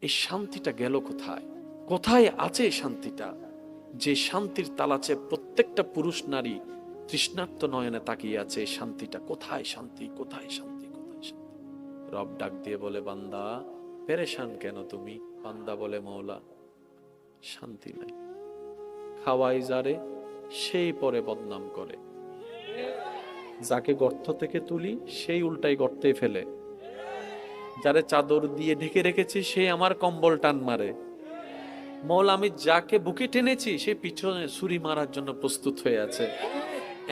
এই শান্তিটা গেল কোথায়? কোথায় আছে এই শান্তিটা? যে শান্তির তালাচে প্রত্যেকটা পুরুষ নারী তৃষ্ণার্ত নয়নে তাকিয়ে আছে, এই শান্তিটা কোথায়? শান্তি কোথায়? শান্তি কোথায়? শান্তি? রব ডাক দিয়ে বলে, বান্দা পেরেশান কেন তুমি? বান্দা বলে, মওলা শান্তি নাই। খাওয়াই যারে সেই পরে বদনাম করে, যাকে গর্ত থেকে তুলি সেই উল্টাই গর্তে ফেলে, যারে চাদর দিয়ে ঢেকে রেখেছি সে আমার কম্বল টান মারে। মওলা আমি যাকে বুকে টেনেছি সে পিছনে ছুরি মারার জন্য প্রস্তুত হয়ে আছে।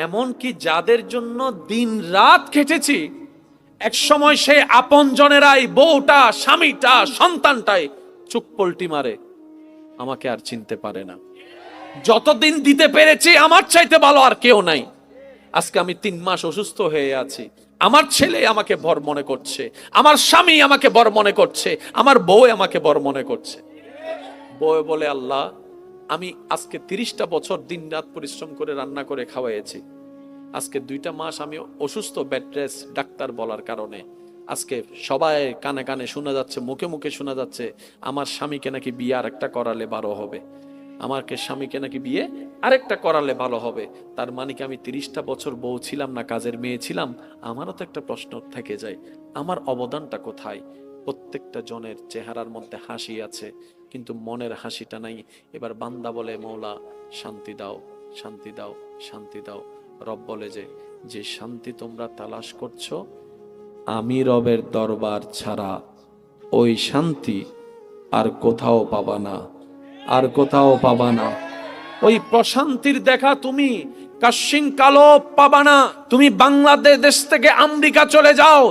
এমনকি যাদের জন্য দিন রাত খেটেছি, এক সময় সে আপন জনেরাই, বউটা, স্বামীটা, সন্তানটাই চোখ পল্টি মারে, আমাকে আর চিনতে পারে না। যতদিন দিতে পেরেছি আমার চাইতে ভালো আর কেউ নাই। আজকে আমি 3 মাস অসুস্থ হয়ে আছি, আমার ছেলে আমাকে বর মনে করছে, আমার স্বামী আমাকে বর মনে করছে, আমার বউ আমাকে বর মনে করছে। বউ বলে, আল্লাহ আমি আজকে 30টা বছর দিন রাত পরিশ্রম করে রান্না করে খাওয়াইছি, আজকে 2টা মাস আমি অসুস্থ, বেড রেস্ট, ডাক্তার বলার কারণে আজকে সবাই কানে কানে শোনা যাচ্ছে, মুখে মুখে শোনা যাচ্ছে আমার স্বামীকে নাকি বিয়ে আরেকটা করালে ভালো হবে, আমাকে স্বামীকে নাকি বিয়ে আরেকটা করালে ভালো হবে। তার মানে কি আমি 30টা বছর বউ ছিলাম না, কাজের মেয়ে ছিলাম? আমারও তো একটা প্রশ্ন থেকে যায়, আমার অবদানটা কোথায়? প্রত্যেকটা জনের চেহারার মধ্যে হাসি আছে, কিন্তু মনের হাসিটা নাই। এবার বান্দা বলে, মওলা শান্তি দাও, শান্তি দাও, শান্তি দাও। রব বলে যে শান্তি তোমরা তালাশ করছো, আমি রবের দরবার ছাড়া ওই শান্তি আর কোথাও পাবা না, আর কোথাও পাবা না। ওই প্রশান্তির দেখা তুমি কাশিং কালো পাবা না। তুমি বাংলাদেশ থেকে আমেরিকা চলে যাও,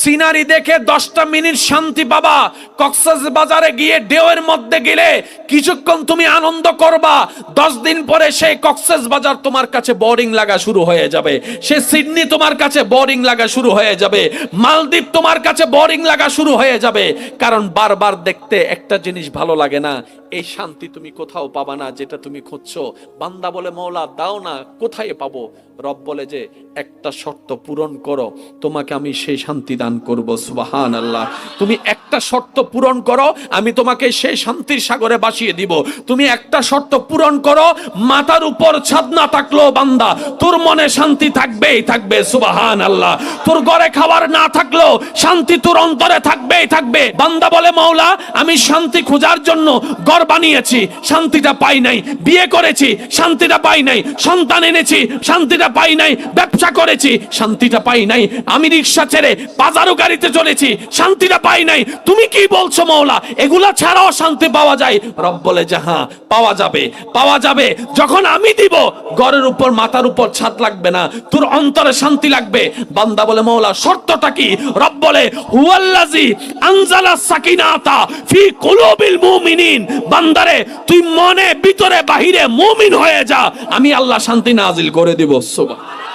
সিনারি দেখে 10টা মিনিট শান্তি পাবা। কক্সবাজারে গিয়ে ঢেউয়ের মধ্যে গেলে কিছুক্ষণ তুমি আনন্দ করবা, 10 দিন পরে সেই কক্সবাজার তোমার কাছে বোরিং লাগা শুরু হয়ে যাবে, সে সিডনি তোমার কাছে বোরিং লাগা শুরু হয়ে যাবে, মালদ্বীপ তোমার কাছে বোরিং লাগা শুরু হয়ে যাবে। কারণ বারবার দেখতে একটা জিনিস ভালো লাগে না। এই শান্তি তুমি কোথাও পাবা না যেটা তুমি খুঁজছো। বান্দা বলে, মওলা দাও না, কোথায় পাবো? রব বলে যে একটা শর্ত পূরণ করো, তোমাকে আমি সেই শান্তি দান করব। সুবহানাল্লাহ। তুমি একটা শর্ত পূরণ করো, আমি তোমাকে সেই শান্তির সাগরে ভাসিয়ে দিব। তুমি একটা শর্ত পূরণ করো, মাথার উপর ছাদ না থাকলেও বান্দা তোর মনে শান্তি থাকবেই থাকবে। সুবহানাল্লাহ। তোর ঘরে খাবার না থাকলেও শান্তি তোর অন্তরে থাকবেই থাকবে। বান্দা বলে, মওলা আমি শান্তি খোঁজার জন্য ঘর বানিয়েছি, শান্তিটা পাই নাই, বিয়ে করেছি, শান্তিটা পাই নাই, সন্তান এনেছি, শান্তিটা পাই নাই, ব্যবসা করেছি, শান্তিটা পাই নাই, আমি রিক্সা ছেড়ে বাজারও গাড়িতে চলেছি, শান্তিটা পাই নাই। তুমি কি বলছো মওলা, এগুলা ছাড়াও শান্তি পাওয়া যায়? রব বলে যে হ্যাঁ পাওয়া যাবে, পাওয়া যাবে। যখন আমি দিব, ঘরের উপর মাথার উপর ছাদ লাগবে না, তোর অন্তরে শান্তি লাগবে। বান্দা বলে, মওলা শর্তটা কি? রব বলে, হুয়াল্লাযী আনজালা সাকিনাতা ফি কুলুবিল মুমিনিন। বান্দারে তুই মনে ভিতরে বাহিরে মুমিন হয়ে যা, আমি আল্লাহ শান্তি নাজিল করে দিব। সুবহানাল্লাহ।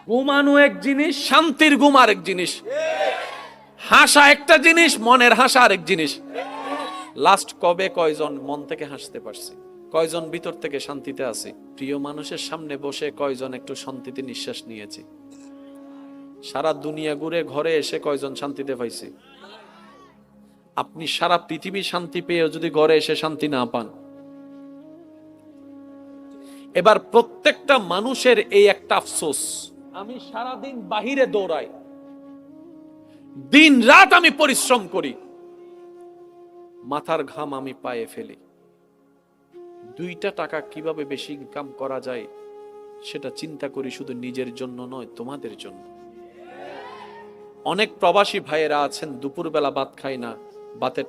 ঘুমানো এক জিনিস, শান্তির ঘুম আরেক জিনিস, হাসা একটা জিনিস, মনের হাসা আরেক জিনিস। লাস্ট কবে কয়জন মন থেকে হাসতে পারছি? কয়জন ভিতর থেকে শান্তিতে আছি? প্রিয় মানুষের সামনে বসে কয়জন একটু শান্তিতে নিঃশ্বাস নিয়েছি? সারা দুনিয়া ঘুরে ঘরে এসে কয়জন শান্তিতে পাইছি? আপনি সারা পৃথিবী শান্তি পেয়েও যদি ঘরে এসে শান্তি না পান। এবার প্রত্যেকটা মানুষের এই একটা আফসোস, আমি সারাদিন বাহিরে দৌড়াই, দিন রাত আমি পরিশ্রম করি, মাথার ঘাম আমি পায়ে ফেলি, 2টা টাকা কিভাবে বেশি ইনকাম করা যায় সেটা চিন্তা করি, শুধু নিজের জন্য নয়, তোমাদের জন্য। অনেক প্রবাসী ভাইয়েরা আছেন দুপুরবেলা ভাত খায় না, ভাতের